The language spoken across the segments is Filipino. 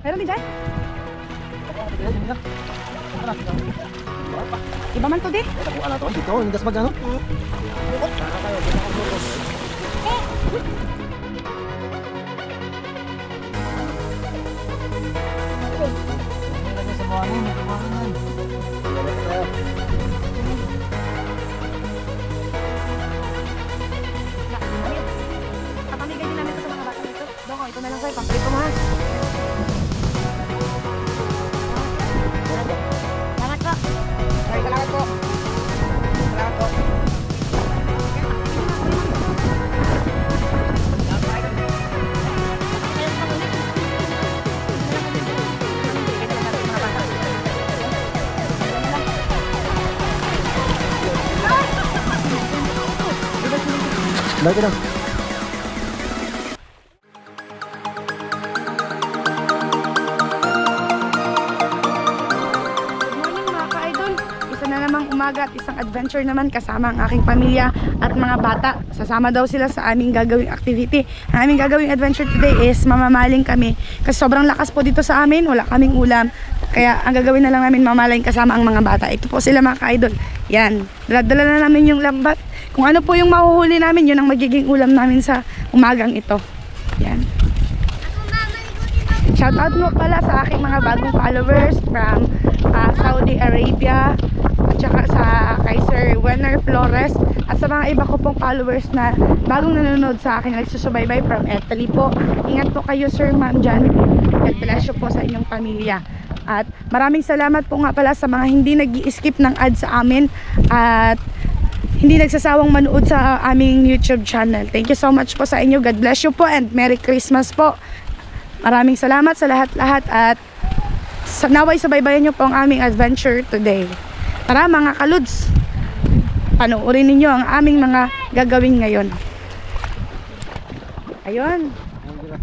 Meron din dyan? Iba man to di? Ito, hindi kas magano? Papamigay din namin ito sa mga bata dito. Doko, ito na lang sa'yo. Pampalito mo ha. Salamat po. Ay, salamat po. Salamat po. Lagi lang. Umaga at isang adventure naman kasama ang aking pamilya at mga bata. Sasama daw sila sa aming gagawing activity. Ang aming gagawing adventure today is mamamaling kami kasi sobrang lakas po dito sa amin, wala kaming ulam. Kaya ang gagawin na lang namin mamaling kasama ang mga bata. Ito po sila mga ka-idol. Yan, dala na namin yung lambat. Kung ano po yung mahuhuli namin, yun ang magiging ulam namin sa umagang ito. Yan. Shoutout mo pala sa aking mga bagong followers from Saudi Arabia at saka sa kay Sir Werner Flores at sa mga iba ko pong followers na bagong nanonood sa akin, nagsusubaybay from Italy po. Ingat po kayo Sir Ma'am Jan. God bless you po sa inyong pamilya. At maraming salamat po nga pala sa mga hindi nag-i-skip ng ads sa amin at hindi nagsasawang manood sa aming YouTube channel. Thank you so much po sa inyo. God bless you po and Merry Christmas po. Maraming salamat sa lahat-lahat at naway subaybayan nyo po ang aming adventure today. Tara mga kaluds, panoorin ninyo ang aming mga gagawin ngayon. Ayun.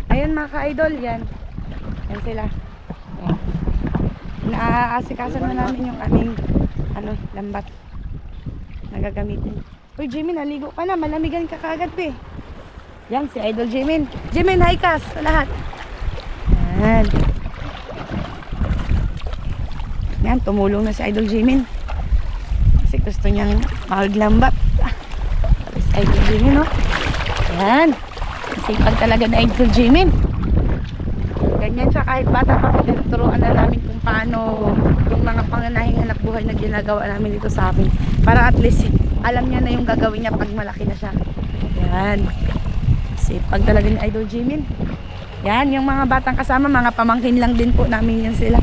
Ayun mga ka-idol, yan. Yan sila. Naaasikasan na namin yung aming lambat na gagamitin. Uy Jimin, naligo ka na, malamigan ka kaagad pe. Yan si Idol Jimin. Jimin, hi kas sa lahat. Yan. Yan, tumulong na si Idol Jimin. Kasi gusto niyang maglambat. Tapos Idol Jimin, no? Yan. Sipag talaga na Idol Jimin. Ganyan siya kahit bata pa. Tinuturuan na namin kung paano yung mga pangunahing anak buhay na ginagawa namin dito sa amin. Para at least alam niya na yung gagawin niya pag malaki na siya. Yan. Sipag talaga ni Idol Jimin. Yan, yung mga batang kasama, mga pamangkin lang din po namin yan sila.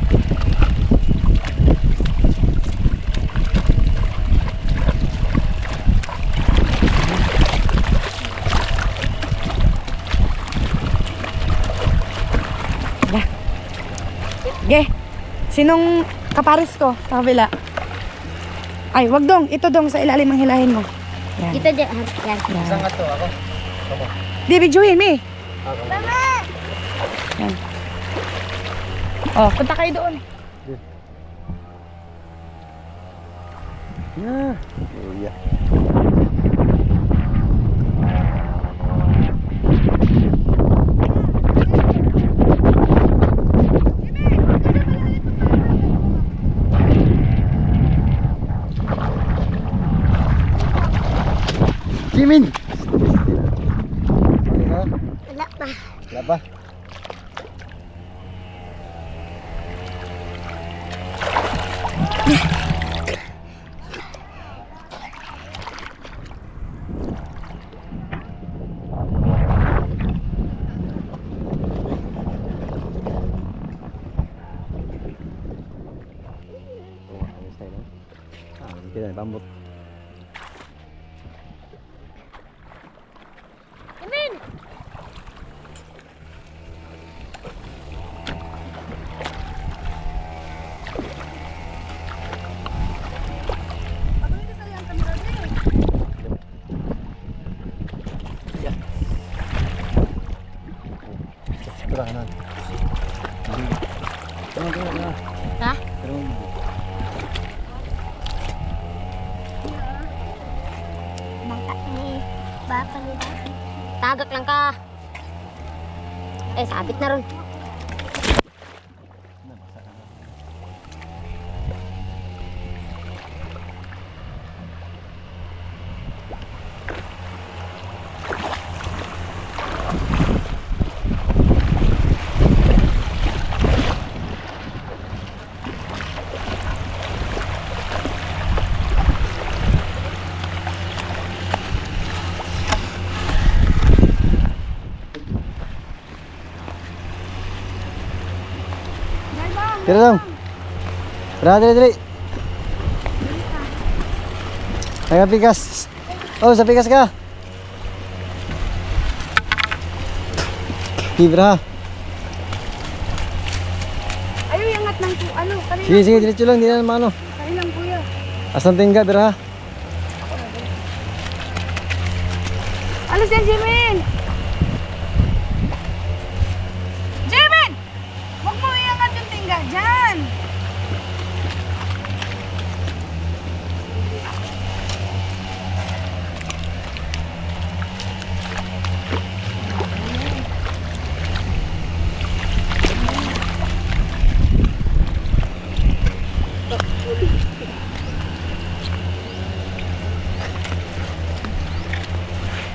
Ge, sinong kapares ko sa kabila? Ay, wag dong, ito dong sa ilalim ang hilahin mo. Yan. Ito dyan. Yan. Isang nga to, ako. Di, videohin eh. Yan. Oh, punta kayo doon. Yeah. Yeah. Jimin. Wala pa. Wala pa. Kita bambut. Amin. Teranan. Ha? Mangka ni Bapa nila. Tagak lang ka. Eh, sabit na ron. Tira dong. Tara, dali. Ay, pikas. Oh, sa pikas ka. Tibra. Ayaw, iangat ng ano. Kanina. Sige, diretso lang, di na naman ano. Kanina lang, kuya. Asan tingga, bira. Alas yan, Jimin! Jimin! Huwag mo iangat yung tingga dyan!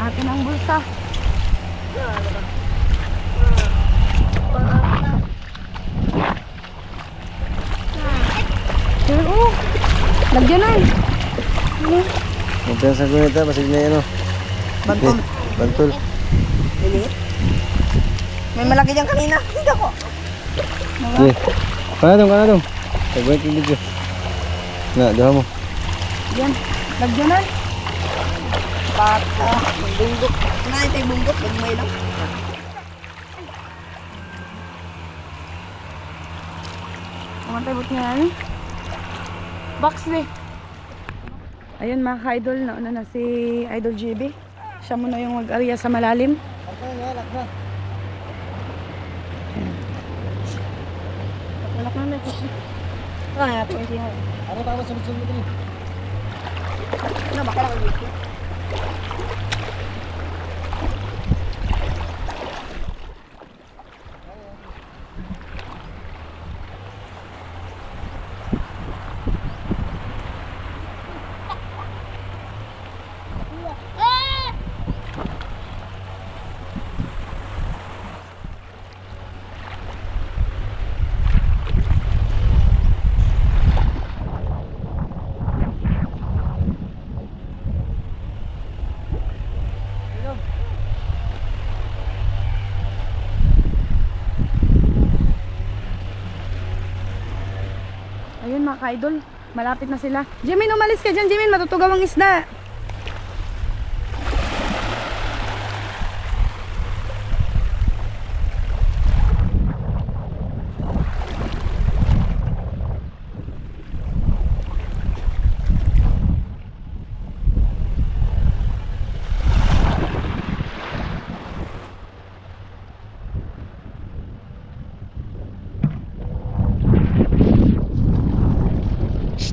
Atin ang bulsa. Oh, lagyan na. Magpiyang sa gunita, masig na yan, oh. Bantol. Bantol. May malaki dyan kanina. Hindi ko. Sige. Kana dong. Tagwait yung video. Na, doha mo. Yan. Lagyan na. Bata. Bunggok. Ano ito yung bunggok? Bugmay lang. Kumantay bot nga yan. Box eh. Ayun mga ka-idol, nauna na si Idol GB. Siya muna yung mag-area sa malalim. Alak na ito. Ah, ito yung siya. Ano tawag sa bitsun mo dito? Ano, baka lang dito. Ayun mga ka-idol, malapit na sila. Jimin, umalis ka dyan, Jimin, matutugaw ang isda.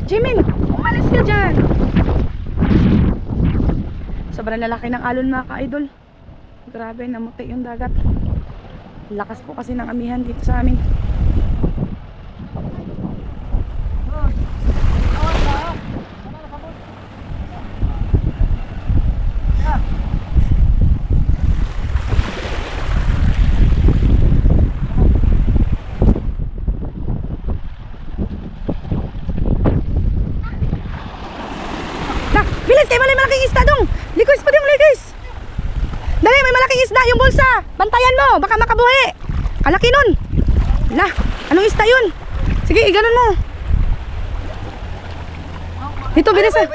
Jimin, umalis ka dyan. Sobrang lalaki ng alon mga ka-idol. Grabe, namuti yung dagat. Lakas po kasi ng amihan dito sa amin. Bilis kayo, may malaking isda dong. Likos pa din mo, guys. Dali, may malaking isda, yung bulsa. Bantayan mo, baka makabuhi. Kalaki nun. Lah, anong isda yun? Sige, iganon mo. Dito, bilis ah.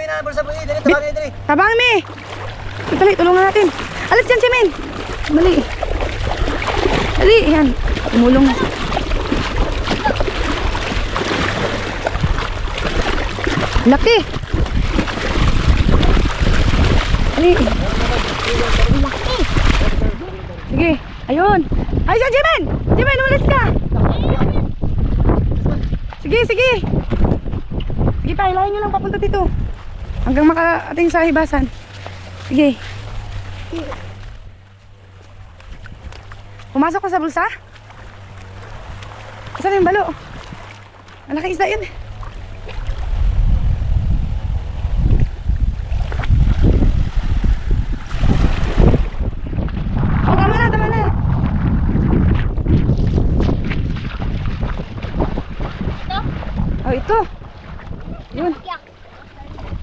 Tabang mi. Dali, tulungan natin. Alis dyan, Jimin. Dali. Dali, yan. Tumulong na. Laki. Laki. Sige, ayun. Ayun, Jimin! Jimin, umalis ka! Sige, sige. Sige pa, hilahin nyo lang papunta dito. Hanggang makaating sa hibasan. Sige. Pumasok na sa bulsa? Saan yung balo? Malaking isda yun. Oh, tama na, tama na. Oh, ito. Yun.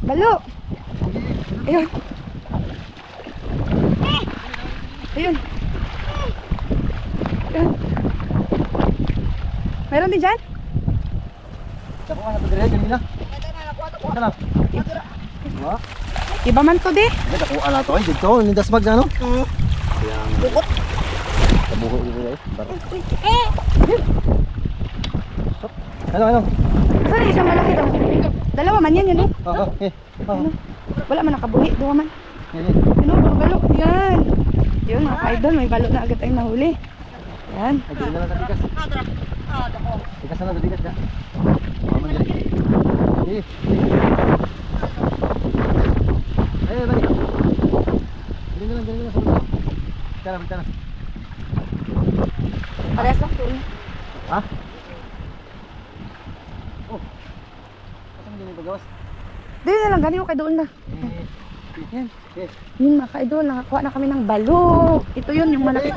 Balo. Ayun. Ayun. Ayun. Meron din dyan? Sako ka na padre, kanina. Kana. Wa? Iba man to di. Dito ko ala to, dito nindas mag ano? Yang bukot. Kabuho dito guys. Baro. Ano? Saan yung isang malaki daw? Dalawa man yan, yun oh. Okay. Ano? Wala man nakabuhi, dua man. Yan. Yun oh, balo. Yan. Yun mga idol, may balo na agad tayong nahuli. Yan. Ay, na lang sa tikas. Tikas na lang sa tikas ka. Maman dali. Eh. Ay, balik. Dali na lang sa baba. Tara. Parehas lang to. Ha? Oh. Kasama din yung pagawas. Dili na lang, ganyan mo kay doon na. Yan. Yun mga ka-idol, nakakuha na kami ng balo. Ito yun, yung malaki.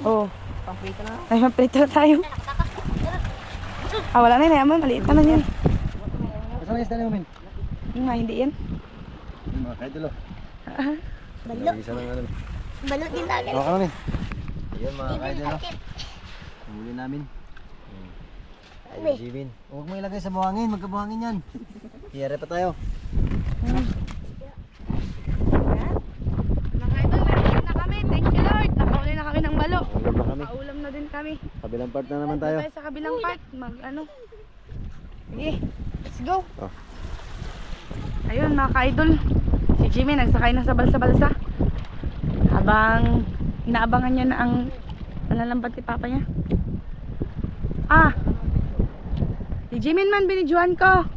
Oh. Ay, maprito na tayo. Ah, wala na yun. Ayaman, maliit naman yan. Kasama yung isda na yung Yung nga, hindi yan. mga kaidolo. Balo. Isa lang ano. Balo din lagi. Hawa ka namin. Ayan mga kaidolo. Huli namin. Ay, Jimin. Huwag mo ilagay sa buhangin. Magkabuhangin yan. Hiyari pa tayo. Mga idol, meron na kami. Thank you Lord. Nakauli na kami ng balo. Ulam na kami. Paulam na din kami. Kabilang part na naman tayo. Tayo sa kabilang part. Sige, let's go. Oh. Ayun mga ka-idol. Si Jimmy nagsakay na sa balsa-balsa. Habang inaabangan niya na ang nalalambat ni Papa niya. Ah! Si Jimmy man binidjuan ko.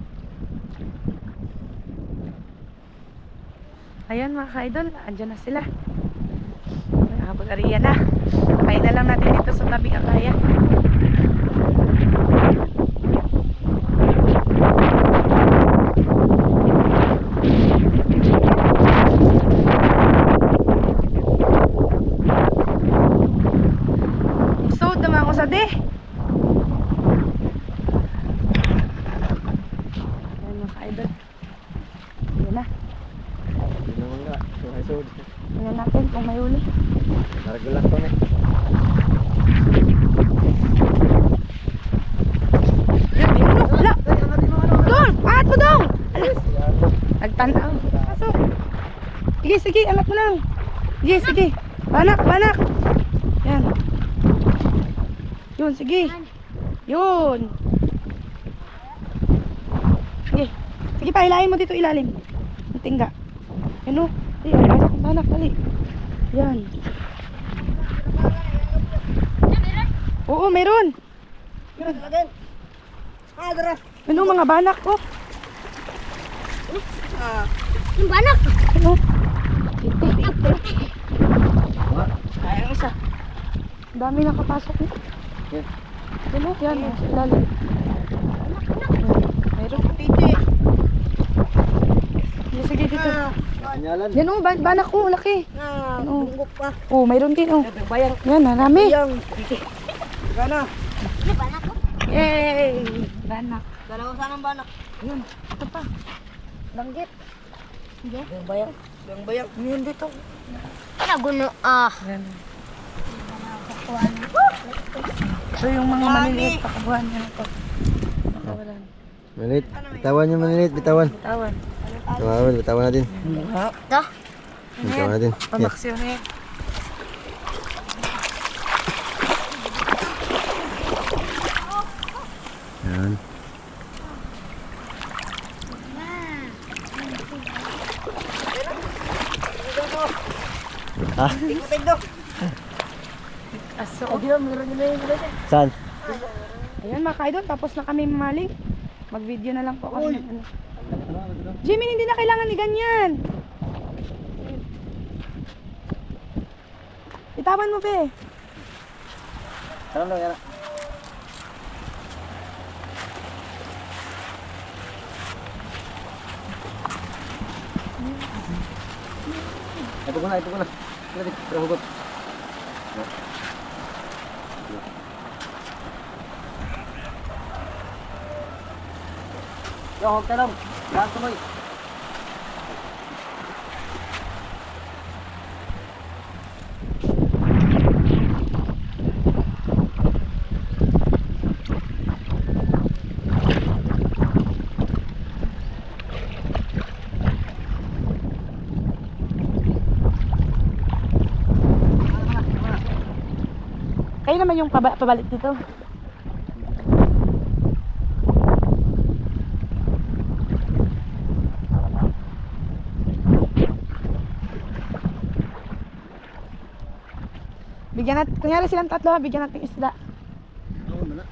Ayun mga ka-idol. Andyan na sila. Nakapag-ariya na. Sakay na lang natin dito sa tabi ang kaya. Sud naman ako sa de. Ayan mga ka-idol. Ayan na. Yun naman nga. Yung isod. Tingnan natin kung may uli. Naragulat pa na. Yan, may ulo. Wala. Doon! Angat mo doon! Ala. Nagtanaw. Pasok. Sige. Angat mo lang. Sige. Banak. Yan. Yun, sige. Yun. Sige, pahilahin mo dito ilalim. Ang tingga. Yan o. Banak, dali. Yan. Oo, meron. Ano mga banak oh. Yung banak. Ano? Ay, ang isa. Ang dami nakapasok nito. Okay. Ano? Yan, sa ilalim. Meron. Sige, dito. Kanyalan. Yan oh, banak oh, laki. Ano? Bunggok pa. Oh, mayroon din oh. Yan, marami. Gana. Ano banak ko? Yay! Banak. Dalawa sanang banak. Yun, ito pa. Banggit. Yung bayang. Yun dito. Naguno ah. Yan. So yung mga maliliit, pakabuhan niya ito. Pakawalan. Maliit. Bitawan yung maliit. Bitawan natin. Ito. Bitawan natin. Pamaksyon eh. Yan. Ha? Aso. Saan? Ayan mga ka-idol, tapos na kami mamaling. Mag-video na lang po kami. ng ano. Ito na, ito na. Jimmy, hindi na kailangan ni ganyan. Itawan mo, be. Salam daw, yan. Ito ko na, ito ko na. Ito, ito, hugot. Yo, huwag ka lang. Lahat tuloy. Kayo naman yung pabalik dito. Bigyan natin, kunyari silang tatlo, bigyan natin isda. Oo, wala.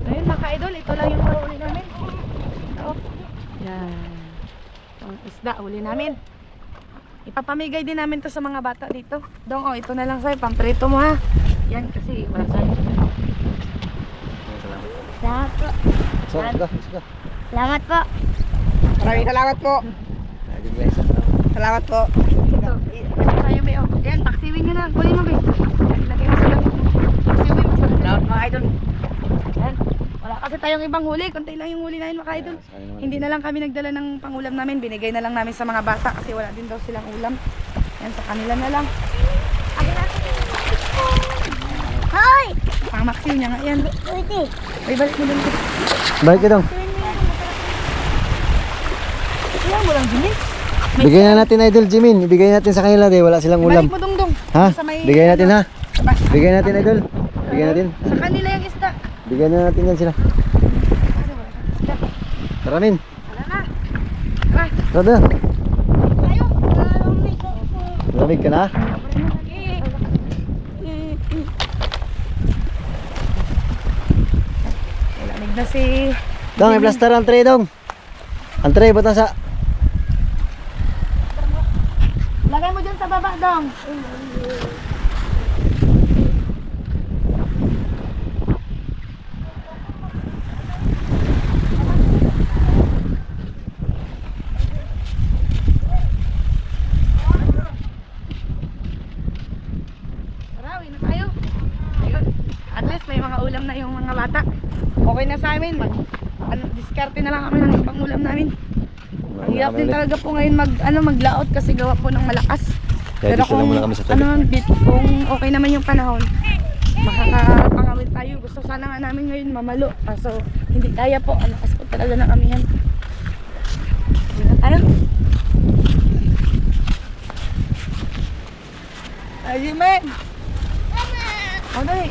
Ayun mga ka-idol, ito lang yung huli namin. Ito. Yan. Ang isda, huli namin. Ipapamigay din namin to sa mga bata dito. Dong, oh, ito na lang sa'yo, pamprito mo ha. Yan kasi, wala tayo. Salamat po. So, sige, sige. Salamat po. Maraming salamat po. Salamat po. Ito, tayo may oh. Yan, paksiwin nyo na. Kunin mo, be. Lagay mo sa lamit mo. Paksiwin mo sa lamit. Salamat mga idol. Yan. Wala kasi tayong ibang huli. Kunti lang yung huli namin mga idol. Hindi na lang kami nagdala ng pangulam namin. Binigay na lang namin sa mga bata kasi wala din daw silang ulam. Yan, sa kanila na lang. Hoy! Pangmaksiw niya nga yan. Pwede. Ay, balik mo dun. Balik ka dong. Iyan mo lang, Jimmy. Bigyan na natin idol Jimin. Ibigay natin sa kanila dahil wala silang ulam. Balik mo dong. Ha? Sa may- Bigay natin ha. Bigay natin idol. Bigay natin. Sa kanila yung isda. Bigyan na natin yan sila. Kasi wala siyang isda. Tara min. Wala na. Tara. Tara. Tayo. Lamig ka na. Lamig na si... Dong, may plaster ang tray dong. Ang tray, buta sa... Lagay mo dyan sa baba, dong. Tara, uwi na tayo. Ayun. At least may mga ulam na yung mga bata. Okay na sa amin. Diskarte na lang kami ng ibang ulam namin. Ang hirap din talaga po ngayon maglaot kasi gawa po ng malakas. Kaya dito lang muna kami sa tabi. Kung okay naman yung panahon, makakapangawin tayo. Gusto sana nga namin ngayon mamalo. Kaso hindi kaya po. Ang lakas po talaga ng amihan. Hindi na tayo. Ay, men! Ano eh?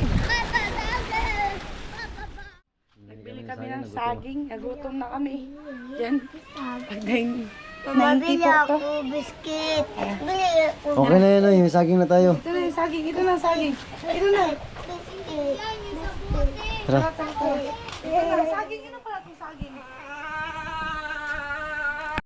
Nagbili kami ng saging. Nagutom na kami. Yan. Pagdaing. Mabili 90 po to. ako biscuit. Bili ako Okay na yan, may saging na tayo. Ito na yung saging. Ito na yung saging. Ito na. biscuit. Tara. Ito na saging.